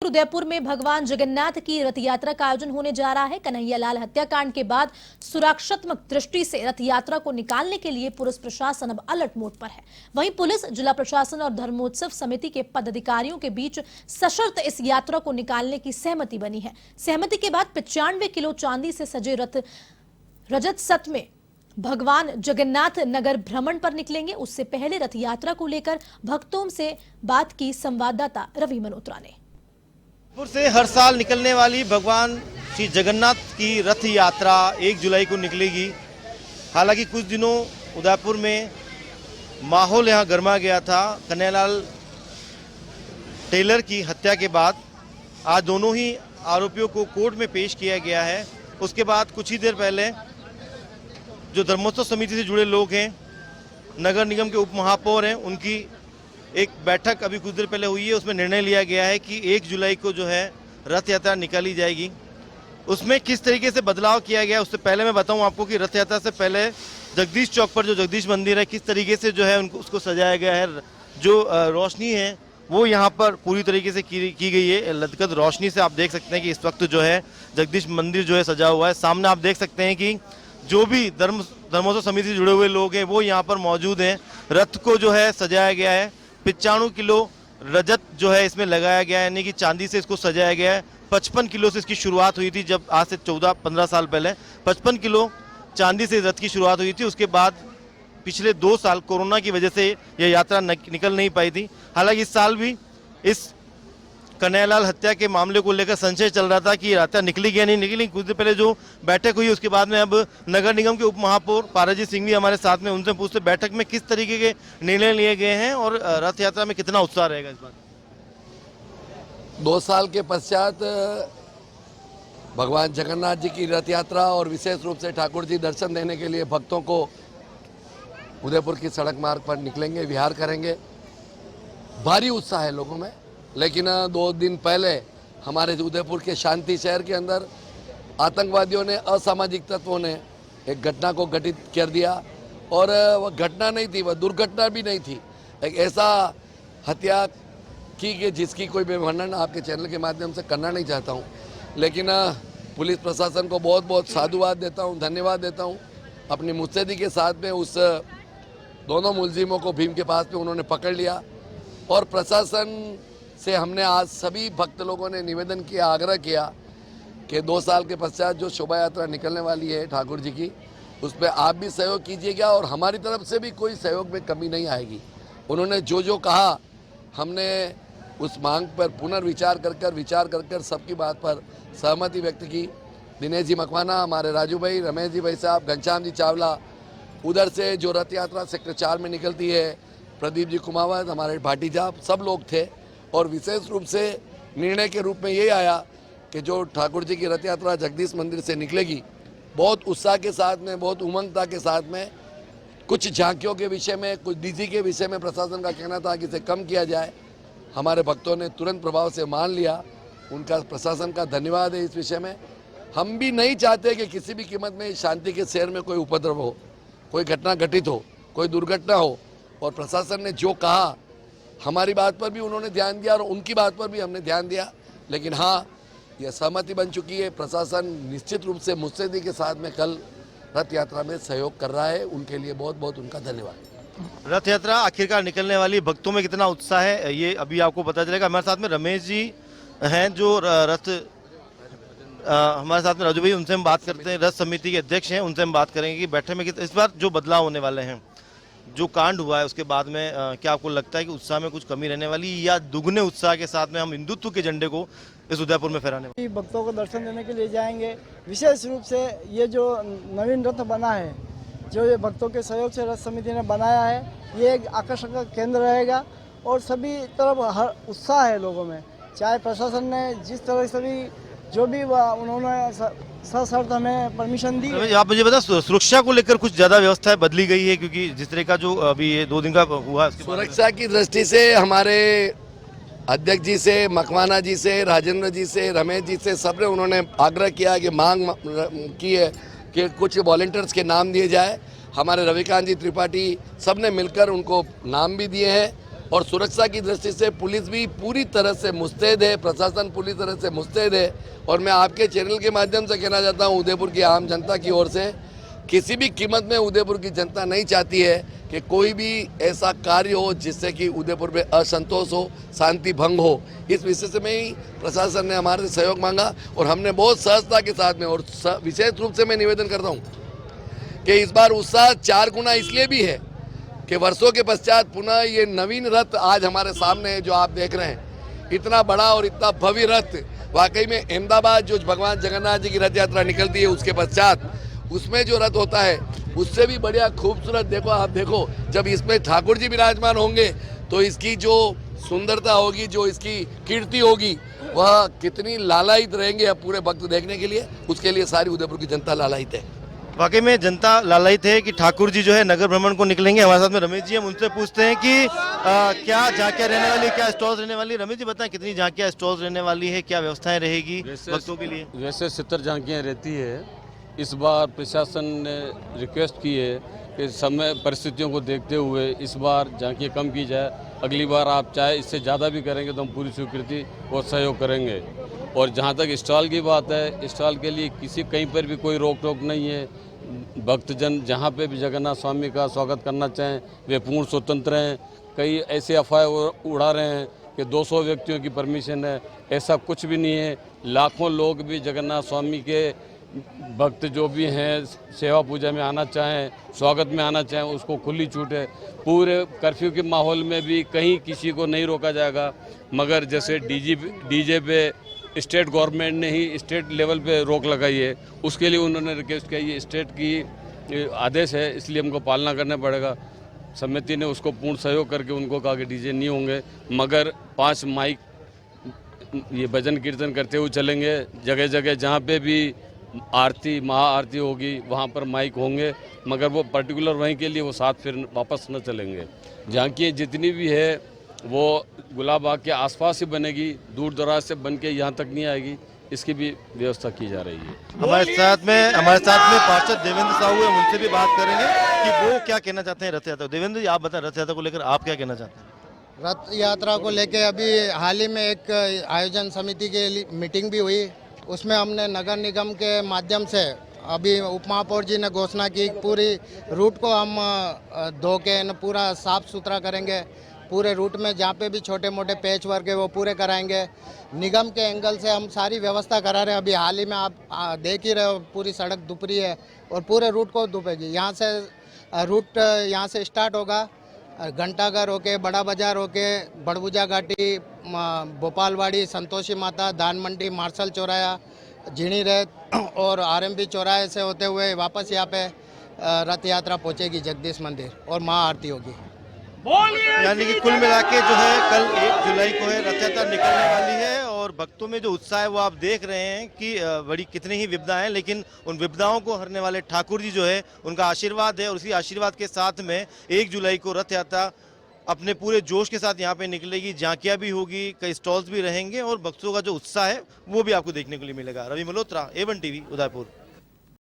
उदयपुर में भगवान जगन्नाथ की रथ यात्रा का आयोजन होने जा रहा है। कन्हैयालाल हत्याकांड के बाद सुरक्षात्मक दृष्टि से रथ यात्रा को निकालने के लिए पुलिस प्रशासन अब अलर्ट मोड पर है। वहीं पुलिस, जिला प्रशासन और धर्मोत्सव समिति के पदाधिकारियों के बीच सशर्त इस यात्रा को निकालने की सहमति बनी है। सहमति के बाद 95 किलो चांदी से सजे रथ रजत सत में भगवान जगन्नाथ नगर भ्रमण पर निकलेंगे। उससे पहले रथ यात्रा को लेकर भक्तों से बात की संवाददाता रवि मल्होत्रा ने। उदयपुर से हर साल निकलने वाली भगवान श्री जगन्नाथ की रथ यात्रा 1 जुलाई को निकलेगी। हालांकि कुछ दिनों उदयपुर में माहौल यहां गर्मा गया था। कन्हैयालाल टेलर की हत्या के बाद आज दोनों ही आरोपियों को कोर्ट में पेश किया गया है। उसके बाद कुछ ही देर पहले जो धर्मोत्सव समिति से जुड़े लोग हैं, नगर निगम के उप महापौर हैं, उनकी एक बैठक अभी कुछ देर पहले हुई है। उसमें निर्णय लिया गया है कि 1 जुलाई को जो है रथ यात्रा निकाली जाएगी। उसमें किस तरीके से बदलाव किया गया उससे पहले मैं बताऊं आपको कि रथ यात्रा से पहले जगदीश चौक पर जो जगदीश मंदिर है, किस तरीके से जो है उनको उसको सजाया गया है। जो रोशनी है वो यहाँ पर पूरी तरीके से की गई है। लदकद रोशनी से आप देख सकते हैं कि इस वक्त जो है जगदीश मंदिर जो है सजा हुआ है। सामने आप देख सकते हैं कि जो भी धर्मोत्सव समिति से जुड़े हुए लोग हैं वो यहाँ पर मौजूद हैं। रथ को जो है सजाया गया है। 95 किलो रजत जो है इसमें लगाया गया है, यानी कि चांदी से इसको सजाया गया है। 55 किलो से इसकी शुरुआत हुई थी, जब आज से 14-15 साल पहले 55 किलो चांदी से रथ की शुरुआत हुई थी। उसके बाद पिछले 2 साल कोरोना की वजह से यह यात्रा निकल नहीं पाई थी। हालांकि इस साल भी इस कन्हैयालाल हत्या के मामले को लेकर संशय चल रहा था कि यात्रा निकली या नहीं निकली। कुछ देर पहले जो बैठक हुई उसके बाद में अब नगर निगम के उप महापौर पाराजीत सिंह भी हमारे साथ में, उनसे पूछते बैठक में किस तरीके के निर्णय लिए गए हैं और रथ यात्रा में कितना उत्साह रहेगा इस बार। 2 साल के पश्चात भगवान जगन्नाथ जी की रथ यात्रा और विशेष रूप से ठाकुर जी दर्शन देने के लिए भक्तों को उदयपुर की सड़क मार्ग पर निकलेंगे, विहार करेंगे। भारी उत्साह है लोगों में। लेकिन 2 दिन पहले हमारे उदयपुर के शांति शहर के अंदर आतंकवादियों ने, असामाजिक तत्वों ने एक घटना को घटित कर दिया। और वह घटना नहीं थी, वह दुर्घटना भी नहीं थी। एक ऐसा हत्या की कि जिसकी कोई मैं वर्णन आपके चैनल के माध्यम से करना नहीं चाहता हूं। लेकिन पुलिस प्रशासन को बहुत बहुत साधुवाद देता हूं, धन्यवाद देता हूं। अपनी मुस्तैदी के साथ में उस दोनों मुलजिमों को भीम के पास में उन्होंने पकड़ लिया। और प्रशासन से हमने आज सभी भक्त लोगों ने निवेदन किया, आग्रह किया कि 2 साल के पश्चात जो शोभा यात्रा निकलने वाली है ठाकुर जी की, उस पर आप भी सहयोग कीजिएगा और हमारी तरफ से भी कोई सहयोग में कमी नहीं आएगी। उन्होंने जो कहा, हमने उस मांग पर पुनर्विचार कर सबकी बात पर सहमति व्यक्त की। दिनेश जी मकवाना, हमारे राजू भाई, रमेश जी भाई साहब, घनश्याम जी चावला, उधर से जो रथ यात्रा सेक्टर 4 में निकलती है, प्रदीप जी कुमावत, हमारे भाटी साहब, सब लोग थे। और विशेष रूप से निर्णय के रूप में ये आया कि जो ठाकुर जी की रथ यात्रा जगदीश मंदिर से निकलेगी, बहुत उत्साह के साथ में, बहुत उमंगता के साथ में, कुछ झांकियों के विषय में, कुछ डीजी के विषय में प्रशासन का कहना था कि इसे कम किया जाए। हमारे भक्तों ने तुरंत प्रभाव से मान लिया। उनका, प्रशासन का धन्यवाद है इस विषय में। हम भी नहीं चाहते कि किसी भी कीमत में शांति के शहर में कोई उपद्रव हो, कोई घटना घटित हो, कोई दुर्घटना हो। और प्रशासन ने जो कहा, हमारी बात पर भी उन्होंने ध्यान दिया और उनकी बात पर भी हमने ध्यान दिया। लेकिन हाँ, यह सहमति बन चुकी है। प्रशासन निश्चित रूप से मुस्तैदी के साथ में कल रथ यात्रा में सहयोग कर रहा है। उनके लिए बहुत बहुत उनका धन्यवाद। रथ यात्रा आखिरकार निकलने वाली, भक्तों में कितना उत्साह है ये अभी आपको पता चलेगा। हमारे साथ में रमेश जी हैं जो रथ हमारे साथ में राजू भाई, उनसे हम बात करते हैं। रथ समिति के अध्यक्ष हैं, उनसे हम बात करेंगे कि बैठक में इस बार जो बदलाव होने वाले हैं, जो कांड हुआ है उसके बाद में क्या आपको लगता है कि उत्साह में कुछ कमी रहने वाली या दुगने उत्साह के साथ में हम हिंदुत्व के झंडे को इस उदयपुर में फहराने वाले? भक्तों को दर्शन देने के लिए जाएंगे। विशेष रूप से ये जो नवीन रथ बना है, जो ये भक्तों के सहयोग से रथ समिति ने बनाया है, ये एक आकर्षण का केंद्र रहेगा। और सभी तरफ हर उत्साह है लोगों में। चाहे प्रशासन ने जिस तरह से भी जो भी उन्होंने सशर्त हमें परमिशन दी। आप मुझे बता, सुरक्षा को लेकर कुछ ज्यादा व्यवस्थाएं बदली गई है? क्योंकि जिस तरह का जो अभी ये 2 दिन का हुआ, सुरक्षा की दृष्टि से हमारे अध्यक्ष जी से, मकवाना जी से, राजेंद्र जी से, रमेश जी से, सबने उन्होंने आग्रह किया कि मांग की है कि कुछ वॉलंटियर्स के नाम दिए जाए। हमारे रविकांत जी त्रिपाठी, सब ने मिलकर उनको नाम भी दिए हैं। और सुरक्षा की दृष्टि से पुलिस भी पूरी तरह से मुस्तैद है, प्रशासन पूरी तरह से मुस्तैद है। और मैं आपके चैनल के माध्यम से कहना चाहता हूँ, उदयपुर की आम जनता की ओर से किसी भी कीमत में उदयपुर की जनता नहीं चाहती है कि कोई भी ऐसा कार्य हो जिससे कि उदयपुर में असंतोष हो, शांति भंग हो। इस विषय में ही प्रशासन ने हमारे से सहयोग मांगा और हमने बहुत सहजता के साथ में, और विशेष रूप से मैं निवेदन करता हूँ कि इस बार उत्साह 4 गुना इसलिए भी है कि वर्षों के पश्चात पुनः ये नवीन रथ आज हमारे सामने है जो आप देख रहे हैं। इतना बड़ा और इतना भव्य रथ वाकई में अहमदाबाद जो भगवान जगन्नाथ जी की रथ यात्रा निकलती है उसके पश्चात उसमें जो रथ होता है उससे भी बढ़िया खूबसूरत। देखो आप देखो, जब इसमें ठाकुर जी विराजमान होंगे तो इसकी जो सुंदरता होगी, जो इसकी कीर्ति होगी, वह कितनी लालायित रहेंगे अब पूरे भक्त देखने के लिए। उसके लिए सारी उदयपुर की जनता लालायित है। वाकई में जनता लालायित है कि ठाकुर जी जो है नगर भ्रमण को निकलेंगे। हमारे साथ में रमेश जी, हम उनसे पूछते हैं कि क्या झांकियाँ रहने वाली, क्या स्टॉल्स रहने वाली। रमेश जी बताएं, कितनी झांकियाँ स्टॉल्स रहने वाली है, क्या व्यवस्थाएं रहेगी भक्तों के लिए? वैसे 70 झांकियाँ रहती है। इस बार प्रशासन ने रिक्वेस्ट की है कि समय परिस्थितियों को देखते हुए इस बार झांकियाँ कम की जाए। अगली बार आप चाहे इससे ज़्यादा भी करेंगे तो हम पूरी स्वीकृति और सहयोग करेंगे। और जहाँ तक स्टॉल की बात है, स्टॉल के लिए कहीं पर भी कोई रोक टोक नहीं है। भक्तजन जहाँ पे भी जगन्नाथ स्वामी का स्वागत करना चाहें वे पूर्ण स्वतंत्र हैं। कई ऐसे अफवाह उड़ा रहे हैं कि 200 व्यक्तियों की परमिशन है, ऐसा कुछ भी नहीं है। लाखों लोग भी जगन्नाथ स्वामी के भक्त जो भी हैं सेवा पूजा में आना चाहें, स्वागत में आना चाहें, उसको खुली छूट है। पूरे कर्फ्यू के माहौल में भी कहीं किसी को नहीं रोका जाएगा। मगर जैसे डीजे पे स्टेट गवर्नमेंट ने ही स्टेट लेवल पे रोक लगाई है, उसके लिए उन्होंने रिक्वेस्ट किया। ये स्टेट की आदेश है, इसलिए हमको पालना करना पड़ेगा। समिति ने उसको पूर्ण सहयोग करके उनको कहा कि डीजे नहीं होंगे, मगर 5 माइक ये भजन कीर्तन करते हुए चलेंगे। जगह जगह जहाँ पे भी आरती महाआरती होगी वहाँ पर माइक होंगे, मगर वो पर्टिकुलर वहीं के लिए वो साथ फिर वापस न चलेंगे। झांकियाँ जितनी भी है वो गुलाब बाग के आसपास ही बनेगी, दूर दराज से बन के यहाँ तक नहीं आएगी। इसकी भी व्यवस्था की जा रही है। हमारे साथ में पार्षद देवेंद्र साहू है, उनसे भी बात करेंगे कि वो क्या कहना चाहते हैं रथ यात्रा। देवेंद्र जी, आप बताएं, रथ यात्रा को लेकर आप क्या कहना चाहते हैं? रथ यात्रा को लेके अभी हाल ही में एक आयोजन समिति की मीटिंग भी हुई। उसमें हमने नगर निगम के माध्यम से अभी उप महापौर जी ने घोषणा की, पूरी रूट को हम धो के पूरा साफ सुथरा करेंगे। पूरे रूट में जहाँ पे भी छोटे मोटे पैच वर्क है वो पूरे कराएंगे। निगम के एंगल से हम सारी व्यवस्था करा रहे हैं। अभी हाल ही में आप देख ही रहे हो, पूरी सड़क दुपरी है और पूरे रूट को दुपेगी। यहाँ से रूट यहाँ से स्टार्ट होगा, घंटाघर होके, बड़ा बाजार होके, बड़बुजा घाटी, भोपालवाड़ी, संतोषी माता, धान मंडी, मार्शल चौराया, झीणी रेत और आरएमबी चौराहे से होते हुए वापस यहाँ पे रथ यात्रा पहुँचेगी जगदीश मंदिर और महाआरती होगी। यानी कि कुल मिला के जो है कल 1 जुलाई को है रथ यात्रा निकलने वाली है। और भक्तों में जो उत्साह है वो आप देख रहे हैं कि बड़ी कितनी ही विपदा हैं, लेकिन उन विपदाओं को हरने वाले ठाकुर जी जो है उनका आशीर्वाद है। और उसी आशीर्वाद के साथ में 1 जुलाई को रथ यात्रा अपने पूरे जोश के साथ यहाँ पे निकलेगी। झांकियाँ भी होगी, कई स्टॉल्स भी रहेंगे और भक्तों का जो उत्साह है वो भी आपको देखने को मिलेगा। Ravi Malhotra, A1 TV, Udaipur.